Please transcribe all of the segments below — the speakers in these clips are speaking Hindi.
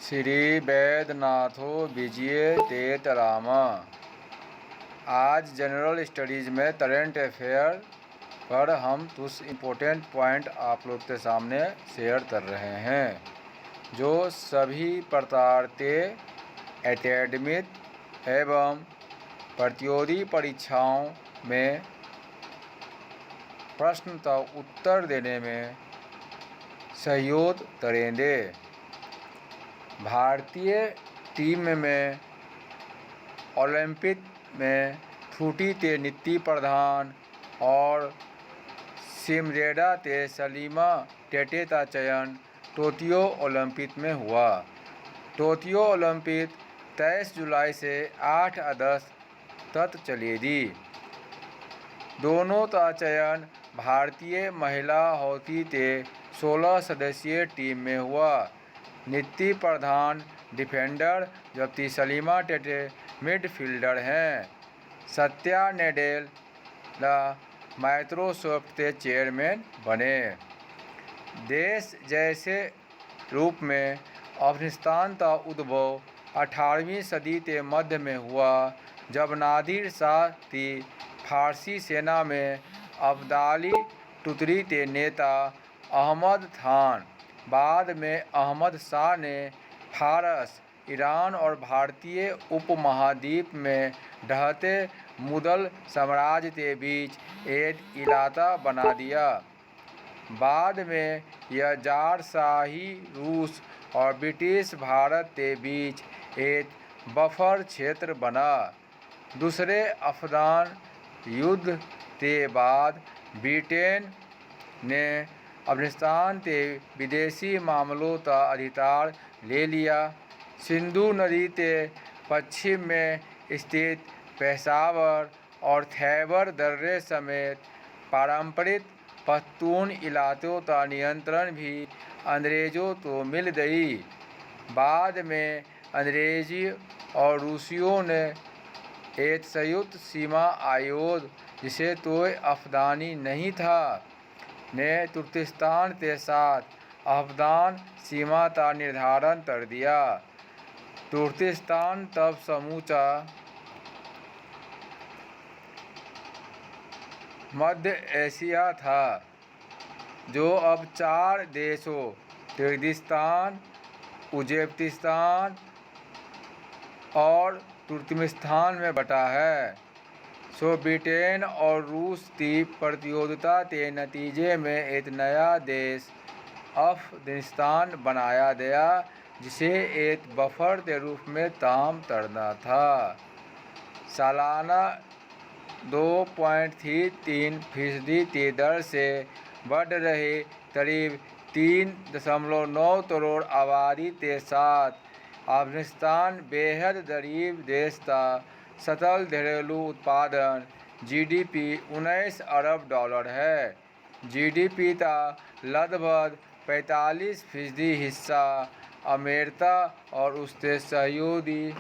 श्री वैद्यनाथो विजय तेतरामा। आज जनरल स्टडीज़ में करंट अफेयर पर हम कुछ इम्पोर्टेंट पॉइंट आप लोग के सामने शेयर कर रहे हैं, जो सभी प्रकार के एकेडमिक एवं प्रतियोगी परीक्षाओं में प्रश्न का उत्तर देने में सहयोग करेंगे। भारतीय टीम में ओलंपिक में छुट्टी के नीति प्रधान और सिमरेडा के सलीमा टेटे का चयन टोक्यो ओलंपिक में हुआ। टोक्यो ओलंपिक 23 जुलाई से 8 अगस्त तक चलेगी। दोनों का चयन भारतीय महिला हॉकी के 16 सदस्यीय टीम में हुआ। नीति प्रधान डिफेंडर जबकि सलीमा टेटे मिडफील्डर हैं। सत्या नडेला माइक्रोसॉफ्ट के चेयरमैन बने। देश जैसे रूप में अफगानिस्तान का उद्भव 18वीं सदी के मध्य में हुआ, जब नादिर शाह की फारसी सेना में अब्दाली टुकड़ी के नेता अहमद खान, बाद में अहमद शाह ने फारस, ईरान और भारतीय उपमहाद्वीप में ढहते मुगल साम्राज्य के बीच एक इलाका बना दिया। बाद में यह ज़ारशाही रूस और ब्रिटिश भारत के बीच एक बफर क्षेत्र बना। दूसरे अफगान युद्ध के बाद ब्रिटेन ने अफगानिस्तान के विदेशी मामलों का अधिकार ले लिया। सिंधु नदी के पश्चिम में स्थित पेशावर और खैबर दर्रे समेत पारंपरिक पश्तून इलाकों का नियंत्रण भी अंग्रेज़ों को मिल गई। बाद में अंग्रेज़ों और रूसियों ने एक संयुक्त सीमा आयोग, जिसे कोई अफगानी नहीं था, ने तुर्किस्तान के साथ अफगान सीमा का निर्धारण कर दिया। तुर्किस्तान तब समूचा मध्य एशिया था, जो अब 4 देशों किर्गिस्तान, उज़्बेकिस्तान और तुर्कमेनिस्तान में बटा है। ब्रिटेन और रूस की प्रतियोगिता के नतीजे में एक नया देश अफगानिस्तान बनाया गया, जिसे एक बफर के रूप में काम करना था। सालाना 2.33% की दर से बढ़ रही करीब 3.9 करोड़ आबादी के साथ अफगानिस्तान बेहद गरीब देश का सकल घरेलू उत्पादन GDP $19 अरब है। GDP का लगभग 45% हिस्सा अमेरिका और उसके सहयोगी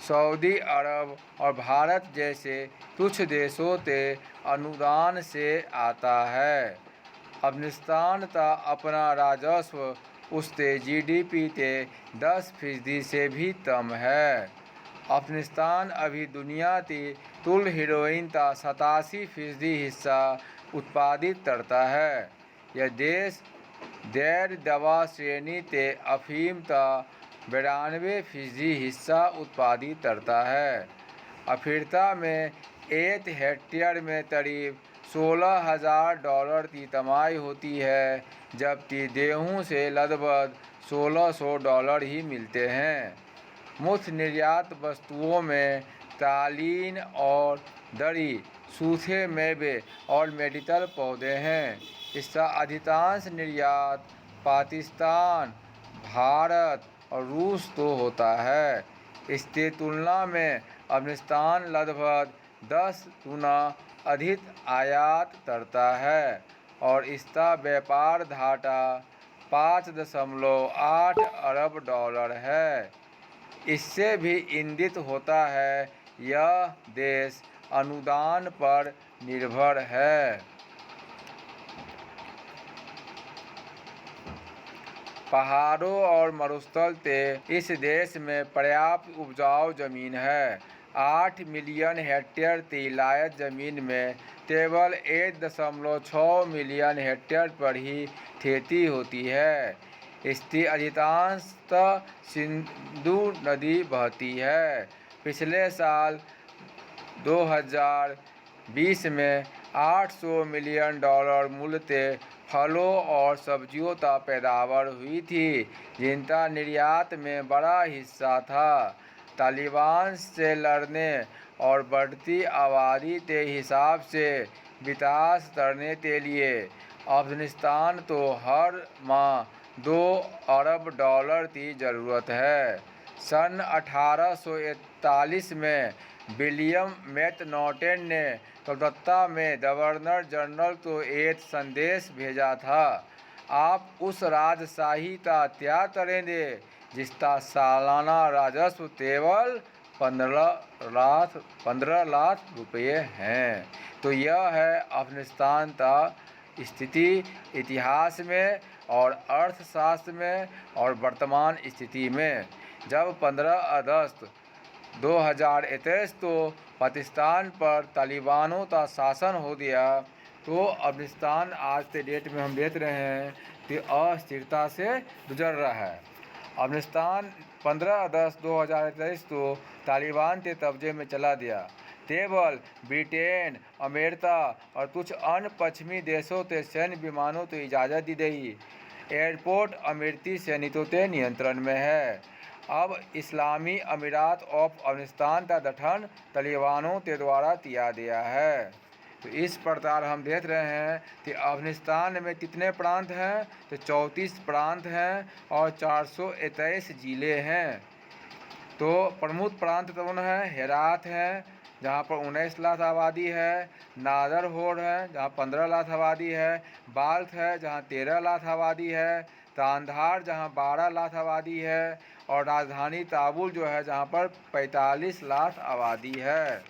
सऊदी अरब और भारत जैसे कुछ देशों के अनुदान से आता है। अफगानिस्तान का अपना राजस्व उसके GDP के 10% से भी कम है। अफगानिस्तान अभी दुनिया की कुल हेरोइन का 87% हिस्सा उत्पादित करता है। यह देश गैर दवा श्रेणी के अफीम का 92% हिस्सा उत्पादित करता है। अफ्रीका में एक हेक्टेयर में करीब $16,000 की कमाई होती है, जबकि गेहूं से लगभग $1,600 ही मिलते हैं। मुख्य निर्यात वस्तुओं में कालीन और दरी, सूखे मेवे और मेडिकल पौधे हैं। इसका अधिकांश निर्यात पाकिस्तान, भारत और रूस को होता है। इसकी तुलना में अफगानिस्तान लगभग 10 गुना अधिक आयात करता है और इसका व्यापार घाटा $5.8 अरब है। इससे भी इंगित होता है यह देश अनुदान पर निर्भर है। पहाड़ों और मरुस्थल ते इस देश में पर्याप्त उपजाऊ जमीन है। 8 मिलियन हेक्टेयर की लायक जमीन में केवल 1.6 मिलियन हेक्टेयर पर ही खेती होती है। इसकी अधिकांशतः सिंधु नदी बहती है। पिछले साल 2020 में $800 मिलियन मूल्य के फलों और सब्जियों का पैदावार हुई थी, जिनका निर्यात में बड़ा हिस्सा था। तालिबान से लड़ने और बढ़ती आबादी के हिसाब से विकास करने के लिए अफगानिस्तान को हर माह $2 अरब की ज़रूरत है। सन 1841 में विलियम मैकनॉटन ने कलकत्ता में गवर्नर जनरल को एक संदेश भेजा था, आप उस राजशाही का त्याग करेंगे जिसका सालाना राजस्व केवल 15 लाख रुपये हैं। तो यह है अफगानिस्तान का स्थिति इतिहास में और अर्थशास्त्र में और वर्तमान स्थिति में। जब 15 अगस्त 2021 को पाकिस्तान पर तालिबानों का शासन हो गया, तो अफगानिस्तान आज के डेट में हम देख रहे हैं कि अस्थिरता से गुजर रहा है। अफगानिस्तान 15 अगस्त 2023 को तालिबान के कब्जे में चला गया। केवल ब्रिटेन, अमेरिका और कुछ अन्य पश्चिमी देशों के सैन्य विमानों को इजाज़त दी गई। एयरपोर्ट अमेरिकी सैनिकों के नियंत्रण में है। अब इस्लामी अमीरात ऑफ अफगानिस्तान का गठन तालिबानों के द्वारा किया गया है। तो इस प्रकार हम देख रहे हैं कि अफगानिस्तान में कितने प्रांत हैं, तो 34 प्रांत हैं और 421 ज़िले हैं। तो प्रमुख प्रांत कौन है? हेरात है, जहाँ पर 19 लाख आबादी है। नागरहोर है, जहाँ 15 लाख आबादी है। बाल्ख है, जहाँ 13 लाख आबादी है। कांधार, जहाँ 12 लाख आबादी है। और राजधानी काबुल जो है, जहाँ पर 45 लाख आबादी है।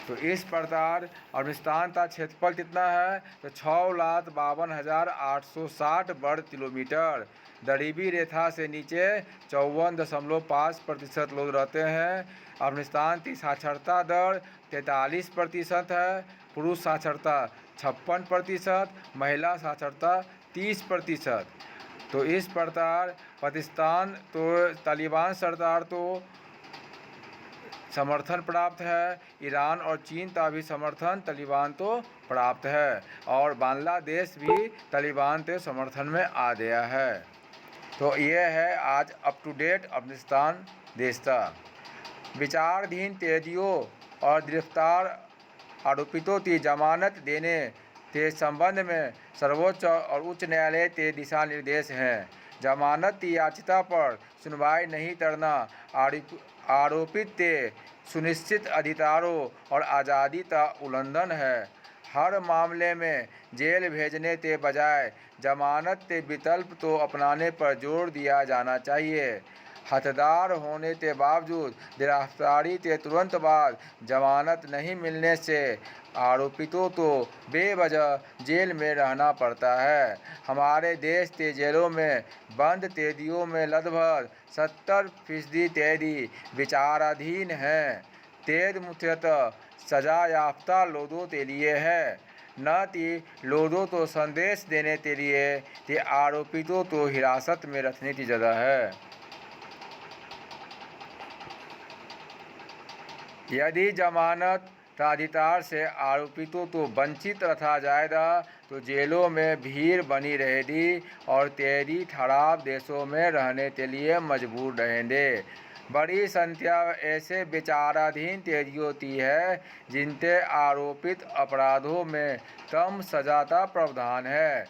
तो इस प्रकार अफगानिस्तान का क्षेत्रफल कितना है? तो 6,52,860 वर्ग किलोमीटर। गरीबी रेखा से नीचे 54.5% लोग रहते हैं। अफगानिस्तान की साक्षरता दर 43% है। पुरुष साक्षरता 56%, महिला साक्षरता 30%। तो इस प्रकार पाकिस्तान तो तालिबान सरकार तो समर्थन प्राप्त है। ईरान और चीन का भी समर्थन तालिबान को प्राप्त है और बांग्लादेश भी तालिबान के समर्थन में आ गया है। तो ये है आज अप टू डेट अफगानिस्तान देश का। विचाराधीन कैदियों और गिरफ्तार आरोपितों की जमानत देने के संबंध में सर्वोच्च और उच्च न्यायालय के दिशा निर्देश हैं। जमानत की याचिका पर सुनवाई नहीं करना आरोपित के सुनिश्चित अधिकारों और आज़ादी का उल्लंघन है। हर मामले में जेल भेजने के बजाय जमानत के विकल्प को अपनाने पर जोर दिया जाना चाहिए। हकदार होने के बावजूद गिरफ्तारी के तुरंत बाद जमानत नहीं मिलने से आरोपितों को बेवजह जेल में रहना पड़ता है। हमारे देश के जेलों में बंद कैदियों में लगभग 70% कैदी विचाराधीन हैं। कैद मुख्यतः सजा याफ्ता लोगों के लिए है, न कि लोगों को संदेश देने के लिए कि आरोपितों को हिरासत में रखने की जगह है। यदि जमानत का अधिकार से आरोपितों को वंचित रखा जाएगा तो जेलों में भीड़ बनी रहेगी और कैदी खराब देशों में रहने के लिए मजबूर रहेंगे। बड़ी संख्या ऐसे विचाराधीन कैदियों की है जिनके आरोपित अपराधों में कम सजा का प्रावधान है।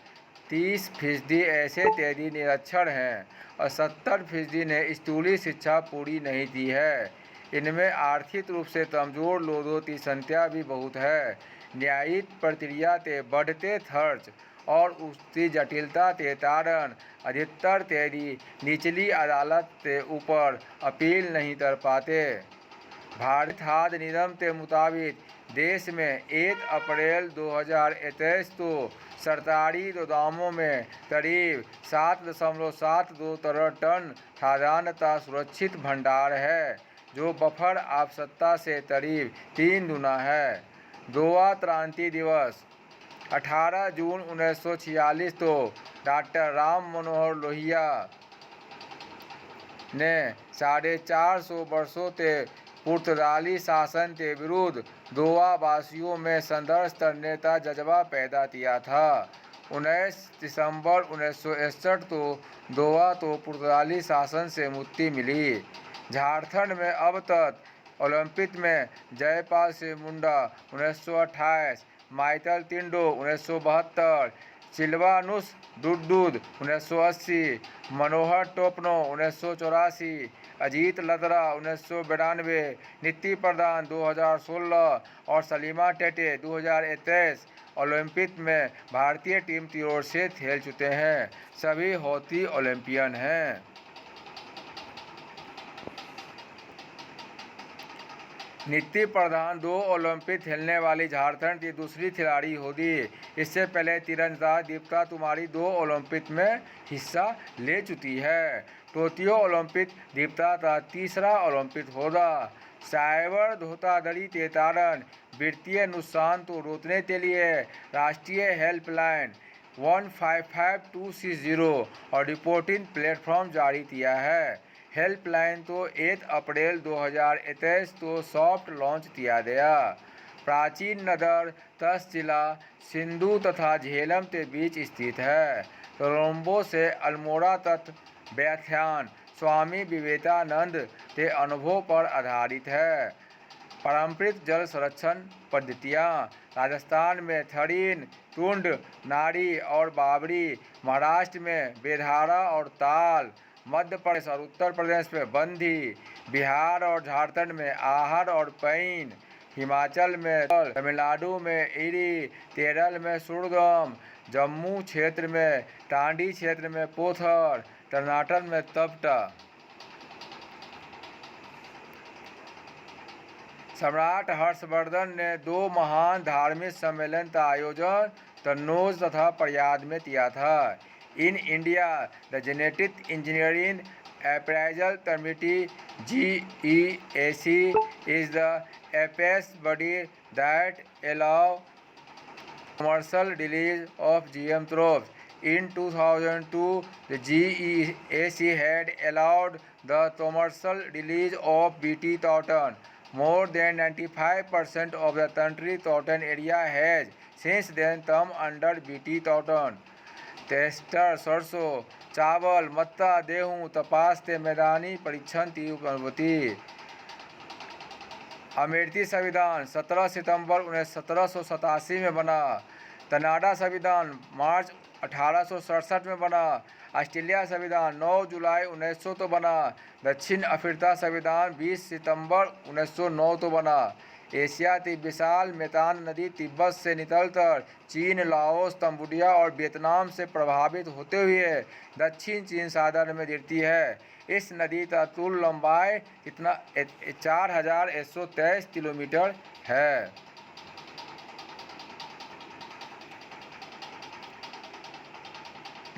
30% ऐसे कैदी निरक्षर हैं और 70% ने स्कूली शिक्षा पूरी नहीं की है। इनमें आर्थिक रूप से कमज़ोर लोगों की संख्या भी बहुत है। न्यायिक प्रक्रिया के बढ़ते खर्च और उसकी जटिलता के कारण अधिकतर कैदी निचली अदालत के ऊपर अपील नहीं कर पाते। भारतीय खाद्य निगम के मुताबिक देश में 1 अप्रैल 2021 को सरकारी गोदामों में करीब 7.72 टन खाद्यान्न सुरक्षित भंडार है, जो बफर आवश्यकता से करीब 3 गुना है। गोवा क्रांति दिवस 18 जून 1946 को डॉक्टर राम मनोहर लोहिया ने 450 वर्षों के पुर्तगाली शासन के विरुद्ध गोवा वासियों में संघर्ष करने का जज्बा पैदा किया था। 19 दिसंबर 1961 को गोवा को पुर्तगाली शासन से मुक्ति मिली। झारखंड में अब तक ओलंपिक में जयपाल सिंह मुंडा 1928, माइकल टिंडो 1972, सिल्वानुस डुडुद 1980, मनोहर टोपनो 1984, अजीत लदरा 1992, नीति प्रधान 2016 और सलीमा टेटे 2023 ओलंपिक में भारतीय टीम की ओर से खेल चुके हैं। सभी हॉकी ओलंपियन हैं। नीति प्रधान 2 ओलंपिक खेलने वाली झारखंड की दूसरी खिलाड़ी होगी। इससे पहले तीरंदाज दीपिका कुमारी 2 ओलंपिक में हिस्सा ले चुकी है। टोक्यो ओलंपिक दीपिका का तीसरा ओलंपिक होगा। साइबर धोखाधड़ी के कारण वित्तीय नुकसान को रोकने के लिए राष्ट्रीय हेल्पलाइन 155260 और रिपोर्टिंग प्लेटफॉर्म जारी किया है। हेल्पलाइन को 1 अप्रैल 2023 को सॉफ्ट लॉन्च किया गया। प्राचीन नगर तक्षशिला सिंधु तथा झेलम के बीच स्थित है। कोलंबो से अल्मोड़ा तक व्याख्यान स्वामी विवेकानंद के अनुभव पर आधारित है। पारंपरिक जल संरक्षण पद्धतियाँ राजस्थान में थरीन, टुंड, नारी और बाबरी, महाराष्ट्र में बेधारा और ताल, मध्य प्रदेश और उत्तर प्रदेश में बंधी, बिहार और झारखंड में आहर और पैन, हिमाचल में तमिलनाडु में इरी, केरल में सुरगम, जम्मू क्षेत्र में टांडी, क्षेत्र में पोथर, कर्नाटक में तपटा। सम्राट हर्षवर्धन ने 2 महान धार्मिक सम्मेलन का आयोजन कन्नौज तथा प्रयाग में किया था। In India the genetic engineering appraisal committee GEAC is the apex body that allow commercial release of GM crops. In 2002, the GEAC had allowed the commercial release of BT cotton. More than 95% of the country's cotton area has since then come under BT cotton. Tester, सरसों, चावल, मक्का, गेहूँ, कपास के मैदानी परीक्षण की अनुमति। अमेरिकी संविधान 17 सितंबर 1787 में बना। कनाडा संविधान मार्च 1867 में बना। ऑस्ट्रेलिया संविधान 9 जुलाई 1900 तो बना। दक्षिण अफ्रीका संविधान 20 सितंबर 1909 तो बना। एशिया की विशाल मेतान नदी तिब्बत से निकलकर चीन, लाओस, कंबोडिया और वियतनाम से प्रभावित होते हुए दक्षिण चीन सागर में गिरती है। इस नदी का कुल लंबाई कितना 4123 किलोमीटर है।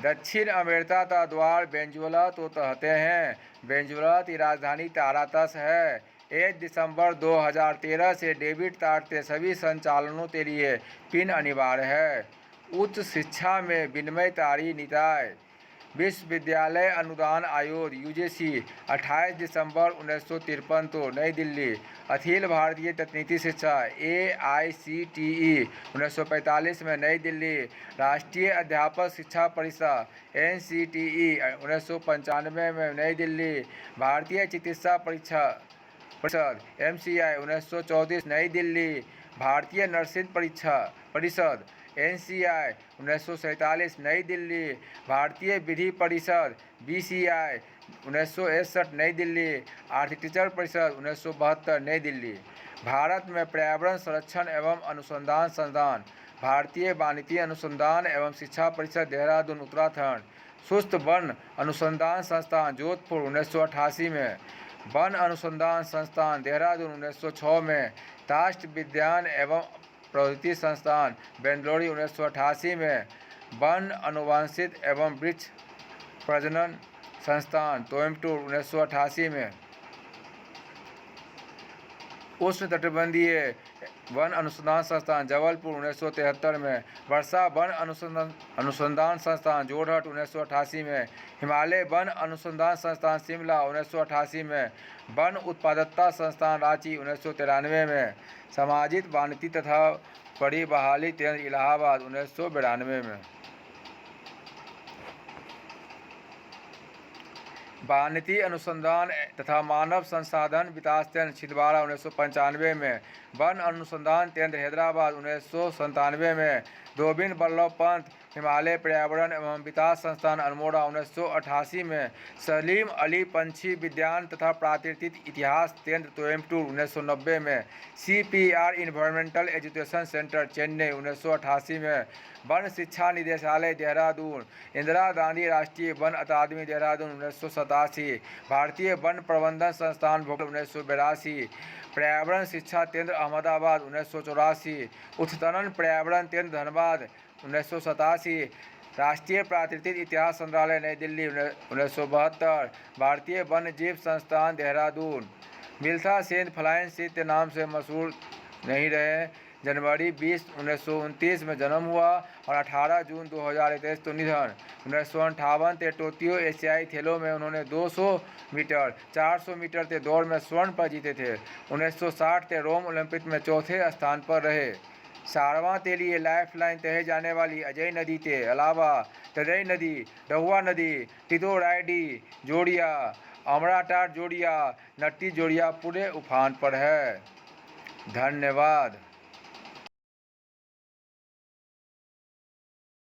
दक्षिण अमेरिका का द्वार वेनेजुएला को कहते हैं। वेनेजुएला की राजधानी काराकस है। 1 दिसंबर 2013 से डेबिट कार्ड के सभी संचालनों के लिए पिन अनिवार्य है। उच्च शिक्षा में विनिमयकारी निकाय विश्वविद्यालय अनुदान आयोग UGC 28 दिसंबर 1953 को नई दिल्ली। अखिल भारतीय तकनीकी शिक्षा AICTE 1945 में नई दिल्ली। राष्ट्रीय अध्यापक शिक्षा परिषद NCTE 1995 में नई दिल्ली। भारतीय चिकित्सा परिषद MCI 1934 नई दिल्ली। भारतीय नर्सिंग परिषद NCI 1947 नई दिल्ली। भारतीय विधि परिषद BCI 1961 नई दिल्ली। आर्किटेक्चर परिषद 1972 नई दिल्ली। भारत में पर्यावरण संरक्षण एवं अनुसंधान संस्थान भारतीय वानिकी अनुसंधान एवं शिक्षा परिषद देहरादून उत्तराखंड। सुस्त वन अनुसंधान संस्थान जोधपुर 1988 में। वन अनुसंधान संस्थान देहरादून 1906 में। राष्ट्र विज्ञान एवं प्रौद्योगिकी संस्थान बेंगलुरु 1988 में, वन अनुवांशिक एवं वृक्ष प्रजनन संस्थान कोयम्बटूर 1988 में, उष्णकटिबंधीय वन अनुसंधान संस्थान जबलपुर 1973 में, वर्षा वन अनुसंधान संस्थान जोरहट 1988 में, हिमालय वन अनुसंधान संस्थान शिमला 1988 में, वन उत्पादकता संस्थान रांची 1993 में, सामाजिक वानिकी तथा बड़ी बहाली केंद्र इलाहाबाद 1992 में, वानिकी अनुसंधान तथा मानव संसाधन विकास केंद्र छिंदवाड़ा 1995 में, वन अनुसंधान केंद्र हैदराबाद 1997 में, गोविंद बल्लभ पंत हिमालय पर्यावरण एवं विकास संस्थान अल्मोड़ा 1988 में, सलीम अली पंछी विज्ञान तथा प्राकृतिक इतिहास केंद्र कोयम्बटूर 1990 में, CPR environmental education centre Chennai 1988 में, वन शिक्षा निदेशालय देहरादून, इंदिरा गांधी राष्ट्रीय वन अकादमी देहरादून 1987, भारतीय वन प्रबंधन संस्थान भोपाल 1982, पर्यावरण शिक्षा केंद्र अहमदाबाद 1984, उच्चतरण पर्यावरण केंद्र धनबाद 1987, राष्ट्रीय प्राकृतिक इतिहास संग्रहालय नई दिल्ली 1972, भारतीय वन्य जीव संस्थान देहरादून। मिल्खा सिंह फ्लाइंग सिख के नाम से मशहूर नहीं रहे। जनवरी 20, 1929 में जन्म हुआ और 18 जून 2021 को निधन। 1958 के टोक्यो एशियाई खेलों में उन्होंने 200 मीटर, 400 मीटर के दौड़ में स्वर्ण पदक जीते थे। 1960 के रोम ओलंपिक में चौथे स्थान पर रहे। सारवां के लिए लाइफलाइन कहे जाने वाली अजय नदी के अलावा तजई नदी, डहुआ नदी, टिटोराइडी जोड़िया, अमराटाट जोड़िया, नट्टी जोड़िया पूरे उफान पर है। धन्यवाद।